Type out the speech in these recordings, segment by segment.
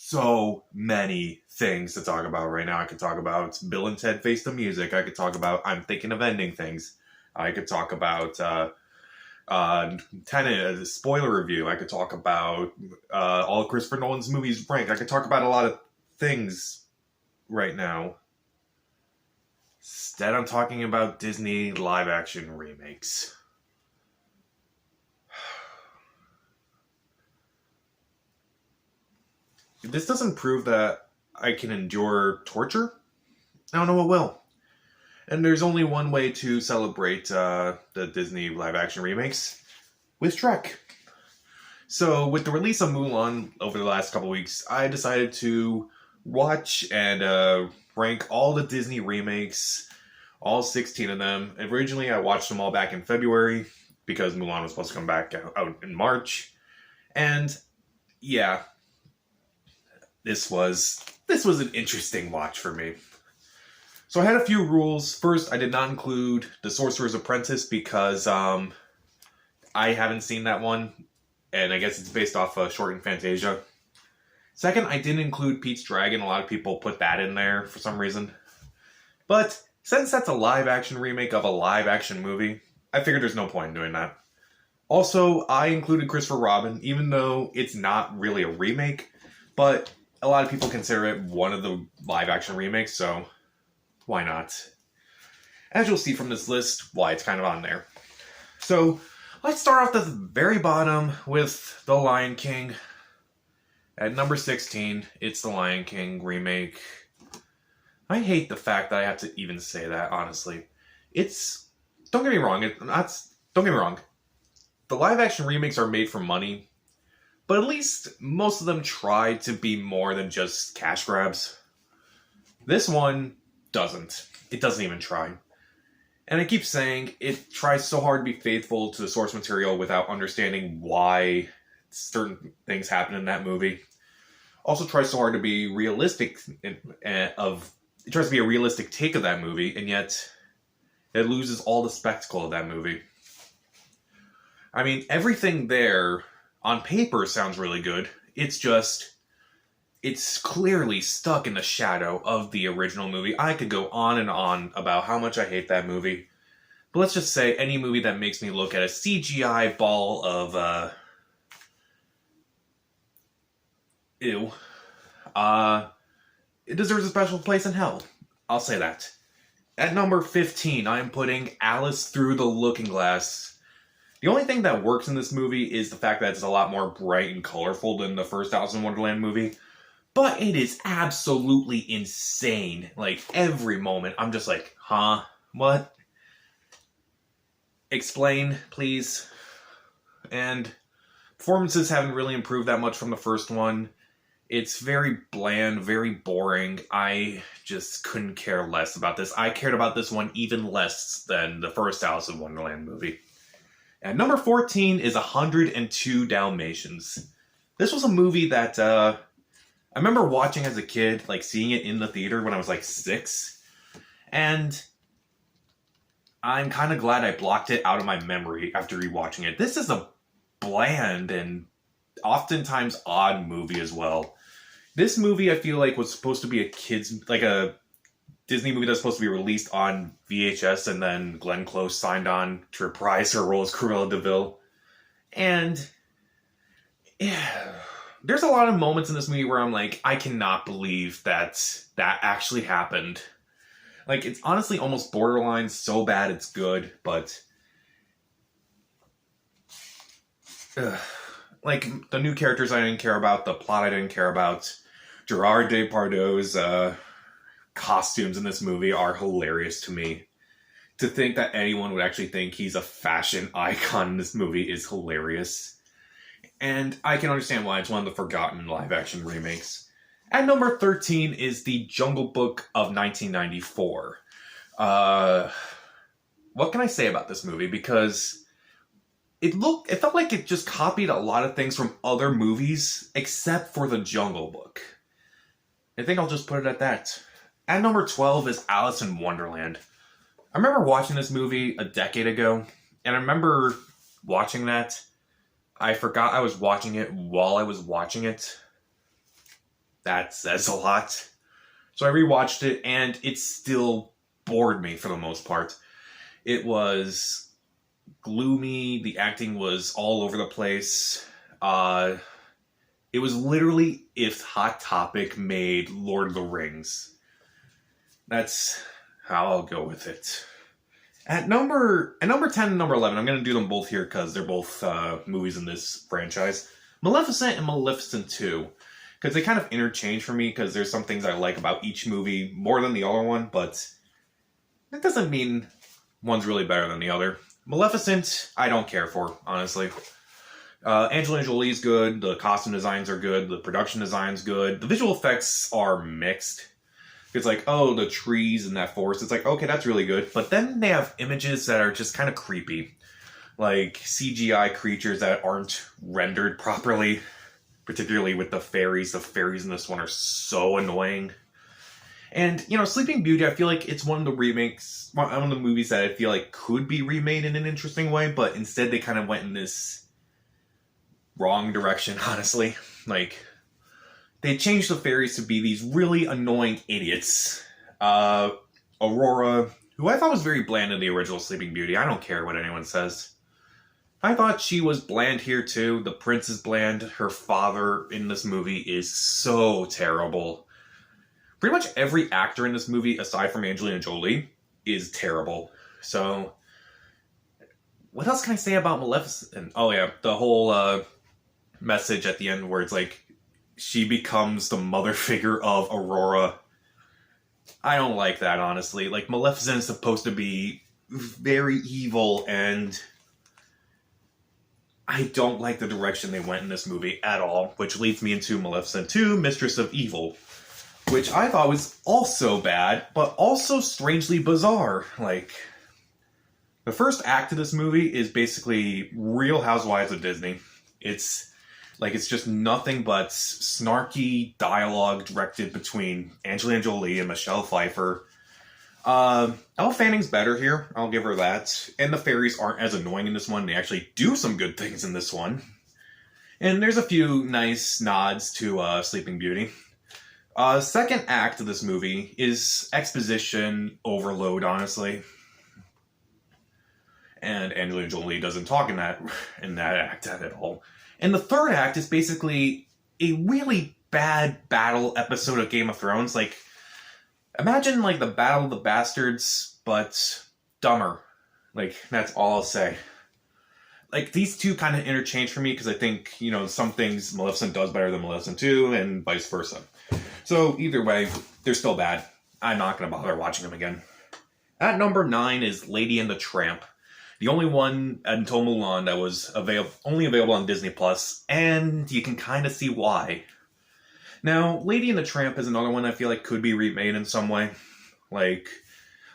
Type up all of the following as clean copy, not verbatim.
so many things to talk about right now. I could talk about Bill and Ted Face the Music. I could talk about I'm Thinking of Ending Things. I could talk about Tenet, a spoiler review. I could talk about all of Christopher Nolan's movies ranked. I could talk about a lot of things right now. Instead, I'm talking about Disney live-action remakes. If this doesn't prove that I can endure torture, I don't know what will. And there's only one way to celebrate the Disney live-action remakes, with Shrek. So, with the release of Mulan over the last couple weeks, I decided to watch and rank all the Disney remakes, all 16 of them. Originally, I watched them all back in February, because Mulan was supposed to come back out in March. And, yeah, this was an interesting watch for me. So I had a few rules. First, I did not include The Sorcerer's Apprentice because I haven't seen that one, and I guess it's based off short in Fantasia. Second, I didn't include Pete's Dragon. A lot of people put that in there for some reason. But since that's a live-action remake of a live-action movie, I figured there's no point in doing that. Also, I included Christopher Robin, even though it's not really a remake, but a lot of people consider it one of the live-action remakes, so why not? As you'll see from this list, why it's kind of on there. So, let's start off at the very bottom with The Lion King. At number 16, it's The Lion King remake. I hate the fact that I have to even say that, honestly. Don't get me wrong, don't get me wrong. The live-action remakes are made for money, but at least most of them try to be more than just cash grabs. This one doesn't. It doesn't even try. And I keep saying it tries so hard to be faithful to the source material without understanding why certain things happen in that movie. Also tries so hard to be realistic it tries to be a realistic take of that movie, and yet it loses all the spectacle of that movie. I mean, everything there on paper sounds really good. It's clearly stuck in the shadow of the original movie. I could go on and on about how much I hate that movie. But let's just say any movie that makes me look at a CGI ball of, ew. It deserves a special place in hell. I'll say that. At number 15, I am putting Alice Through the Looking Glass. The only thing that works in this movie is the fact that it's a lot more bright and colorful than the first Alice in Wonderland movie. But it is absolutely insane. Like, every moment, I'm just like, huh? What? Explain, please. And performances haven't really improved that much from the first one. It's very bland, very boring. I just couldn't care less about this. I cared about this one even less than the first Alice in Wonderland movie. And number 14 is 102 Dalmatians. This was a movie that I remember watching as a kid, like seeing it in the theater when I was like 6. And I'm kind of glad I blocked it out of my memory after rewatching it. This is a bland and oftentimes odd movie as well. This movie, I feel like, was supposed to be a Disney movie that's supposed to be released on VHS, and then Glenn Close signed on to reprise her role as Cruella de Vil. And yeah, there's a lot of moments in this movie where I'm like, I cannot believe that actually happened. Like, it's honestly almost borderline so bad it's good, but like, the new characters I didn't care about, the plot I didn't care about. Gerard Depardieu's costumes in this movie are hilarious to me. To think that anyone would actually think he's a fashion icon in this movie is hilarious. And I can understand why it's one of the forgotten live-action remakes. At number 13 is The Jungle Book of 1994. What can I say about this movie? Because it felt like it just copied a lot of things from other movies, except for The Jungle Book. I think I'll just put it at that. At number 12 is Alice in Wonderland. I remember watching this movie a decade ago, and I remember watching that. I forgot I was watching it while I was watching it. that says a lot. So I rewatched it, and it still bored me for the most part. It was gloomy, the acting was all over the place. It was literally if Hot Topic made Lord of the Rings. That's how I'll go with it. At number 10 and number 11, I'm going to do them both here because they're both movies in this franchise. Maleficent and Maleficent 2. Because they kind of interchange for me, because there's some things I like about each movie more than the other one, but that doesn't mean one's really better than the other. Maleficent, I don't care for, honestly. Angelina Jolie's good, the costume designs are good, the production design's good, the visual effects are mixed. It's like, oh, the trees and that forest, it's like, okay, that's really good, but then they have images that are just kind of creepy. Like CGI creatures that aren't rendered properly, particularly with the fairies. The fairies in this one are so annoying. And, Sleeping Beauty, I feel like it's one of the remakes, one of the movies that I feel like could be remade in an interesting way, but instead they kind of went in this wrong direction, honestly. Like, they changed the fairies to be these really annoying idiots. Aurora, who I thought was very bland in the original Sleeping Beauty. I don't care what anyone says. I thought she was bland here too. The prince is bland. Her father in this movie is so terrible. Pretty much every actor in this movie, aside from Angelina Jolie, is terrible. So, what else can I say about Maleficent? Oh yeah, the whole message at the end where it's like, she becomes the mother figure of Aurora. I don't like that, honestly. Like, Maleficent is supposed to be very evil, and I don't like the direction they went in this movie at all, which leads me into Maleficent 2, Mistress of Evil, which I thought was also bad, but also strangely bizarre. Like, the first act of this movie is basically Real Housewives of Disney. It's just nothing but snarky dialogue directed between Angelina Jolie and Michelle Pfeiffer. Elle Fanning's better here, I'll give her that. And the fairies aren't as annoying in this one. They actually do some good things in this one. And there's a few nice nods to Sleeping Beauty. Second act of this movie is exposition overload, honestly. And Angelina Jolie doesn't talk in that act at all. And the third act is basically a really bad battle episode of Game of Thrones. Like, imagine, like, the Battle of the Bastards, but dumber. Like, that's all I'll say. Like, these two kind of interchange for me, because I think, some things Maleficent does better than Maleficent 2, and vice versa. So, either way, they're still bad. I'm not going to bother watching them again. At number 9 is Lady and the Tramp. The only one until Mulan that was only available on Disney+, and you can kind of see why. Now, Lady and the Tramp is another one I feel like could be remade in some way. Like,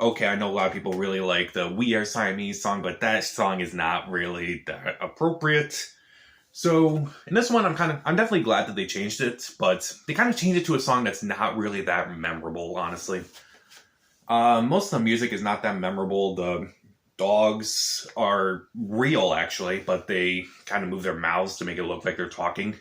okay, I know a lot of people really like the We Are Siamese song, but that song is not really that appropriate. So, in this one, I'm definitely glad that they changed it, but they kind of changed it to a song that's not really that memorable, honestly. Most of the music is not that memorable. The dogs are real, actually, but they kind of move their mouths to make it look like they're talking.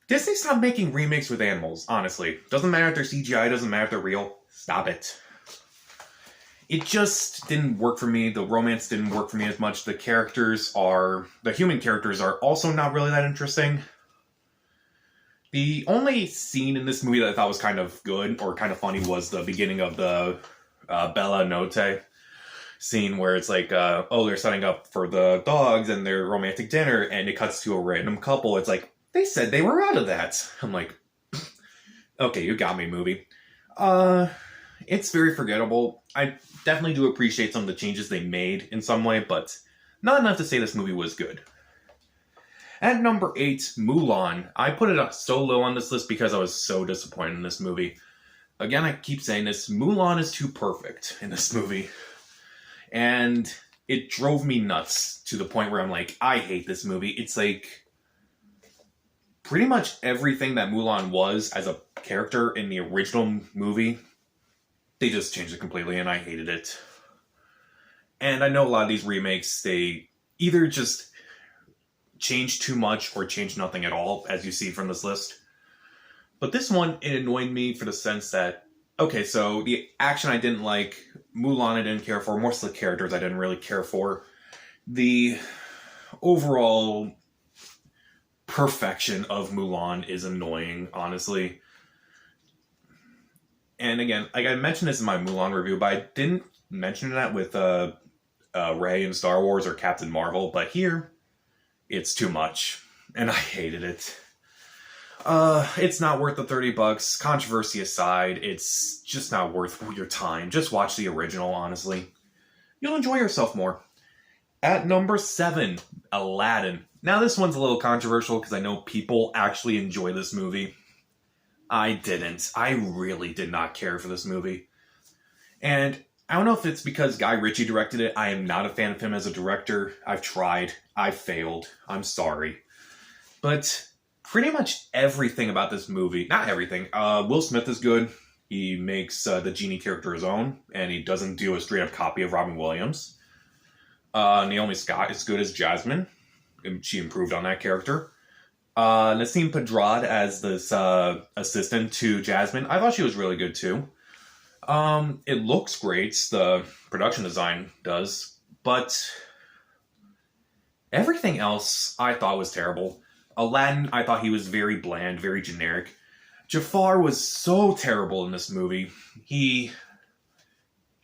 Disney, stop making remakes with animals, honestly. Doesn't matter if they're CGI, doesn't matter if they're real. Stop it. It just didn't work for me. The romance didn't work for me as much. The human characters are also not really that interesting. The only scene in this movie that I thought was kind of good or kind of funny was the beginning of the Bella Notte scene where it's like, they're setting up for the dogs and their romantic dinner, and it cuts to a random couple. It's like, they said they were out of that. I'm like, okay, you got me, movie. It's very forgettable. I definitely do appreciate some of the changes they made in some way, but not enough to say this movie was good. At number 8, Mulan. I put it up so low on this list because I was so disappointed in this movie. Again, I keep saying this, Mulan is too perfect in this movie. And it drove me nuts to the point where I'm like, I hate this movie. It's like, pretty much everything that Mulan was as a character in the original movie, they just changed it completely, and I hated it. And I know a lot of these remakes, they either just change too much or change nothing at all, as you see from this list. But this one, it annoyed me for the sense that, okay, so the action I didn't like, Mulan I didn't care for, most of the characters I didn't really care for. The overall perfection of Mulan is annoying, honestly. And again, like I mentioned this in my Mulan review, but I didn't mention that with Rey in Star Wars or Captain Marvel. But here, it's too much, and I hated it. It's not worth the $30. Controversy aside, it's just not worth your time. Just watch the original, honestly. You'll enjoy yourself more. At number 7, Aladdin. Now this one's a little controversial because I know people actually enjoy this movie. I didn't. I really did not care for this movie. And I don't know if it's because Guy Ritchie directed it. I am not a fan of him as a director. I've tried. I've failed. I'm sorry. But pretty much everything about this movie, not everything, Will Smith is good. He makes the genie character his own, and he doesn't do a straight-up copy of Robin Williams. Naomi Scott is good as Jasmine. She improved on that character. Nasim Pedrad as this assistant to Jasmine. I thought she was really good too. It looks great. The production design does. But everything else I thought was terrible. Aladdin, I thought he was very bland, very generic. Jafar was so terrible in this movie. He's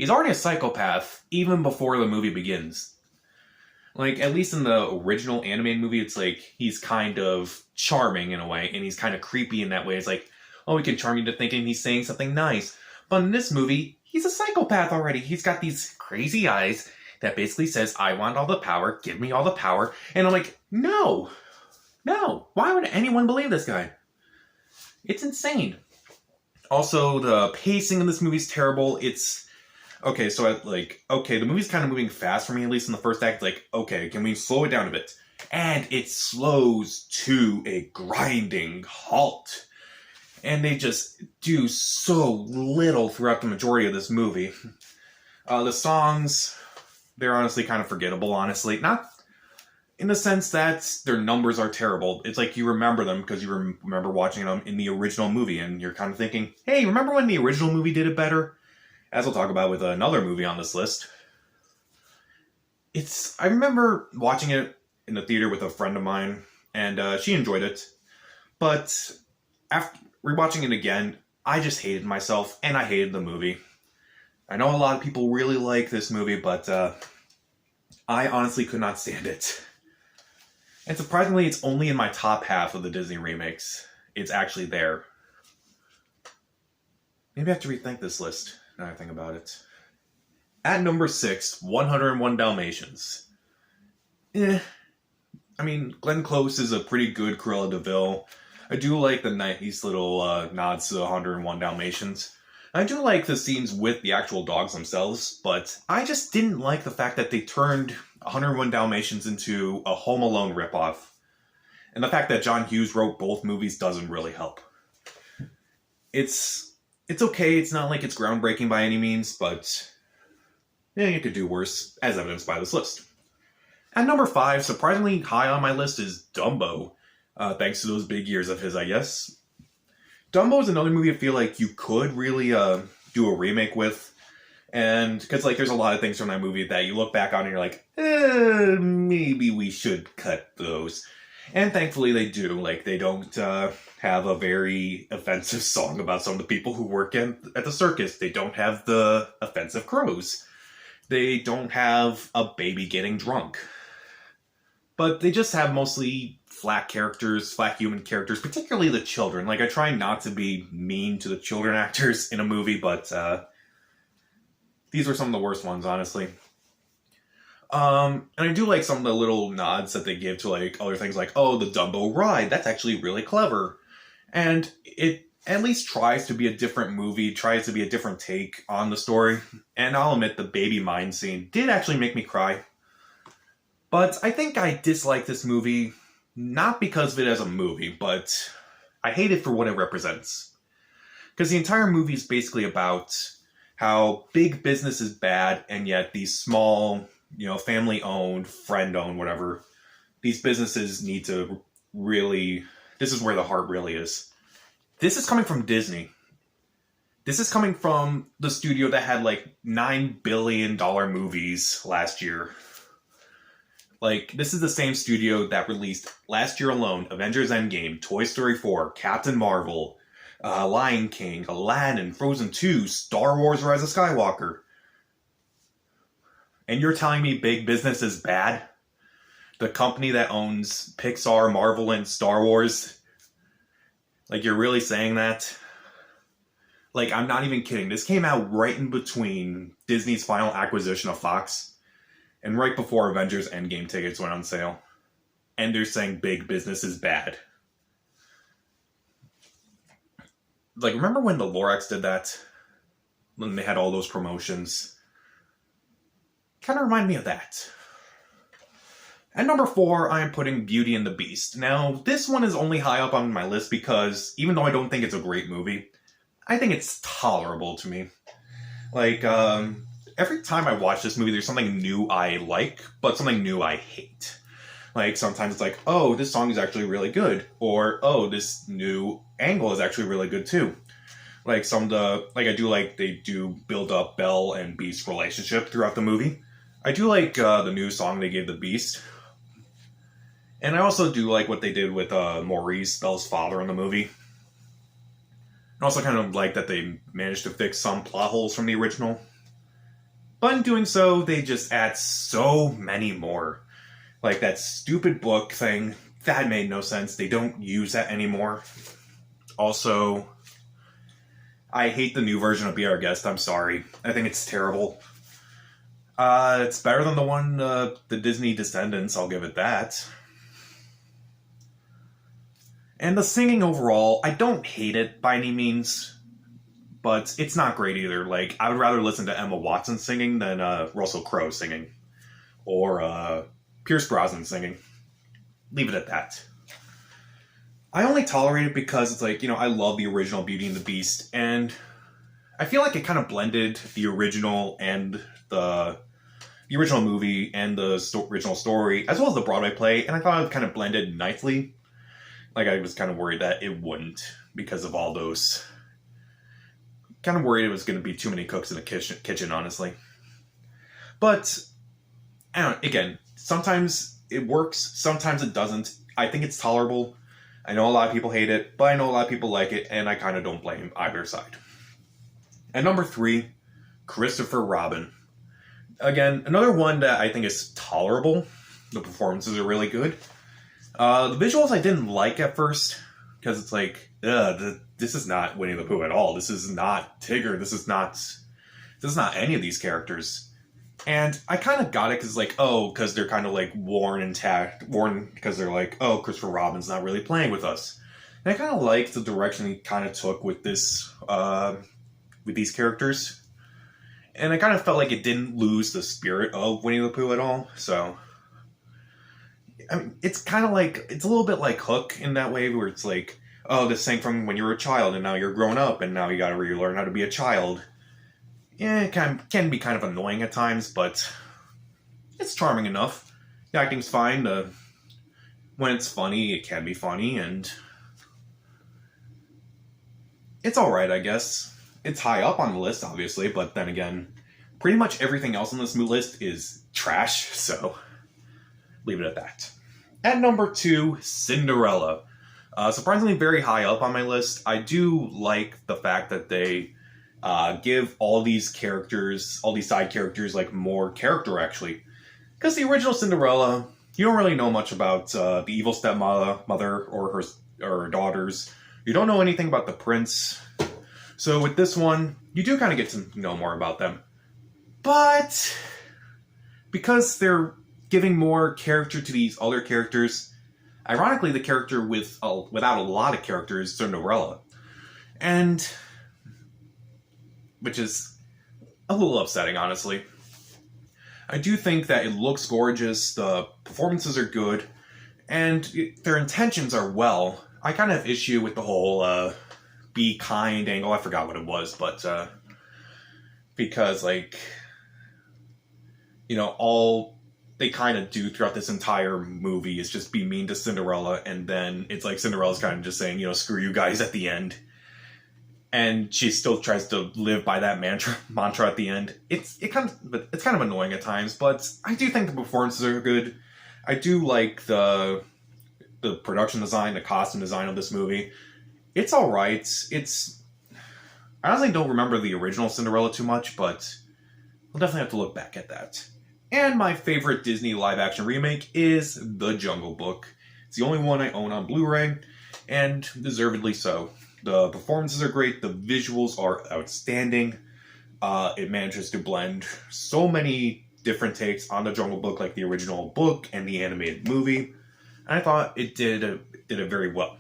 already a psychopath even before the movie begins. Like, at least in the original animated movie, it's like, he's kind of charming in a way, and he's kind of creepy in that way. It's like, oh, he can charm you to thinking he's saying something nice. But in this movie, he's a psychopath already. He's got these crazy eyes that basically says, I want all the power, give me all the power. And I'm like, no, why would anyone believe this guy? It's insane. Also, the pacing in this movie is terrible. Okay, so the movie's kind of moving fast for me, at least in the first act. Like, okay, can we slow it down a bit? And it slows to a grinding halt. And they just do so little throughout the majority of this movie. The songs, they're honestly kind of forgettable, honestly. Not in the sense that their numbers are terrible. It's like you remember them because you remember watching them in the original movie, and you're kind of thinking, hey, remember when the original movie did it better? As we'll talk about with another movie on this list. I remember watching it in the theater with a friend of mine, and she enjoyed it. But after rewatching it again, I just hated myself, and I hated the movie. I know a lot of people really like this movie, but I honestly could not stand it. And surprisingly, it's only in my top half of the Disney remakes. It's actually there. Maybe I have to rethink this list. Now I think about it. At number 6, 101 Dalmatians. I mean, Glenn Close is a pretty good Cruella de Vil. I do like the nice little nods to 101 Dalmatians. I do like the scenes with the actual dogs themselves, but I just didn't like the fact that they turned 101 Dalmatians into a Home Alone ripoff. And the fact that John Hughes wrote both movies doesn't really help. It's okay, it's not like it's groundbreaking by any means, but yeah, you could do worse, as evidenced by this list. At number 5, surprisingly high on my list, is Dumbo. Thanks to those big years of his, I guess. Dumbo is another movie I feel like you could really do a remake with. And, because there's a lot of things from that movie that you look back on and you're like, maybe we should cut those. And thankfully they do. They don't have a very offensive song about some of the people who work at the circus. They don't have the offensive crows. They don't have a baby getting drunk. But they just have mostly flat human characters, particularly the children. I try not to be mean to the children actors in a movie, but these are some of the worst ones, honestly. And I do like some of the little nods that they give to other things the Dumbo ride. That's actually really clever. And it at least tries to be a different movie, tries to be a different take on the story. And I'll admit the baby mine scene did actually make me cry. But I think I dislike this movie, not because of it as a movie, but I hate it for what it represents. Because the entire movie is basically about how big business is bad, and yet these small, family-owned, friend-owned, whatever, these businesses need to really, this is where the heart really is. This is coming from Disney. This is coming from the studio that had like $9 billion movies last year. Like, this is the same studio that released last year alone Avengers Endgame, Toy Story 4, Captain Marvel, Lion King, Aladdin, Frozen 2, Star Wars Rise of Skywalker. And you're telling me big business is bad? The company that owns Pixar, Marvel, and Star Wars? Like, you're really saying that? Like, I'm not even kidding. This came out right in between Disney's final acquisition of Fox and right before Avengers Endgame tickets went on sale. And they're saying big business is bad. Like, remember when the Lorax did that? When they had all those promotions? Kind of remind me of that. At number 4, I am putting Beauty and the Beast. Now, this one is only high up on my list because, even though I don't think it's a great movie, I think it's tolerable to me. Like, every time I watch this movie, there's something new I like, but something new I hate. Like, sometimes it's like, oh, this song is actually really good. Or, oh, this new angle is actually really good, too. Like, they do build up Belle and Beast's relationship throughout the movie. I do like the new song they gave the Beast. And I also do like what they did with Maurice, Belle's father, in the movie. I also kind of like that they managed to fix some plot holes from the original. But in doing so, they just add so many more. Like that stupid book thing, that made no sense. They don't use that anymore. Also, I hate the new version of Be Our Guest, I'm sorry. I think it's terrible. It's better than the one, the Disney Descendants, I'll give it that. And the singing overall, I don't hate it by any means, but it's not great either. Like, I would rather listen to Emma Watson singing than Russell Crowe singing. Or Pierce Brosnan singing. Leave it at that. I only tolerate it because it's like, I love the original Beauty and the Beast, and I feel like it kind of blended the original and the original movie and the original story, as well as the Broadway play, and I thought it kind of blended nicely. Like, I was kind of worried that it wouldn't, because of all those. Kind of worried it was going to be too many cooks in the kitchen, honestly. But, I don't know, again, sometimes it works, sometimes it doesn't. I think it's tolerable. I know a lot of people hate it, but I know a lot of people like it, and I kind of don't blame either side. At number 3, Christopher Robin. Again, another one that I think is tolerable. The performances are really good. The visuals I didn't like at first, because it's like, this is not Winnie the Pooh at all. This is not Tigger. This is not any of these characters. And I kind of got it because they're kind of like worn because they're like, oh, Christopher Robin's not really playing with us. And I kind of liked the direction he kind of took with this, with these characters. And I kind of felt like it didn't lose the spirit of Winnie the Pooh at all. So, I mean, it's kind of like, it's a little bit like Hook in that way, where it's like, oh, this thing from when you were a child and now you're grown up and now you gotta relearn how to be a child. Yeah, it can be kind of annoying at times, but it's charming enough. The acting's fine. When it's funny, it can be funny, and it's alright, I guess. It's high up on the list, obviously, but then again, pretty much everything else on this list is trash, so leave it at that. At number 2, Cinderella. Surprisingly very high up on my list. I do like the fact that they give all these side characters, like, more character, actually. Because the original Cinderella, you don't really know much about the evil stepmother or her daughters. You don't know anything about the prince. So with this one, you do kind of get to know more about them. But because they're giving more character to these other characters, ironically, the character without a lot of characters is Cinderella. And which is a little upsetting, honestly. I do think that it looks gorgeous, the performances are good, and their intentions are well. I kind of have issue with the whole be kind angle. I forgot what it was, but because, like, all they kind of do throughout this entire movie is just be mean to Cinderella, and then it's like Cinderella's kind of just saying, screw you guys at the end. and she still tries to live by that mantra at the end. It's kind of annoying at times, but I do think the performances are good. I do like the production design, the costume design of this movie. It's all right. I honestly don't remember the original Cinderella too much, but I'll definitely have to look back at that. And my favorite Disney live-action remake is The Jungle Book. It's the only one I own on Blu-ray, and deservedly so. The performances are great, the visuals are outstanding. It manages to blend so many different takes on The Jungle Book, like the original book and the animated movie. And I thought it did it very well.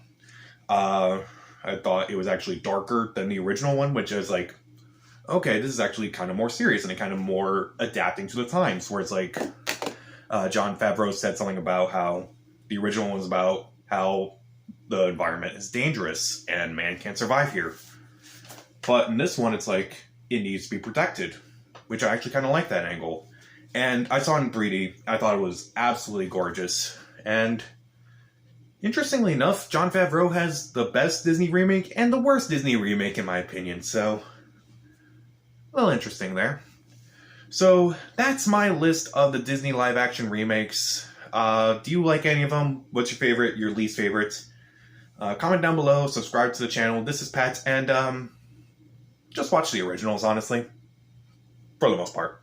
I thought it was actually darker than the original one, which is like, okay, this is actually kind of more serious and it kind of more adapting to the times, where it's like Jon Favreau said something about how the original one was about how the environment is dangerous and man can't survive here. But in this one, it's like, it needs to be protected, which I actually kind of like that angle. And I saw it in 3D. I thought it was absolutely gorgeous. And interestingly enough, Jon Favreau has the best Disney remake and the worst Disney remake, in my opinion. So, a little interesting there. So, that's my list of the Disney live-action remakes. Do you like any of them? What's your favorite, your least favorite? Comment down below, subscribe to the channel. This is Pat, and just watch the originals, honestly. For the most part.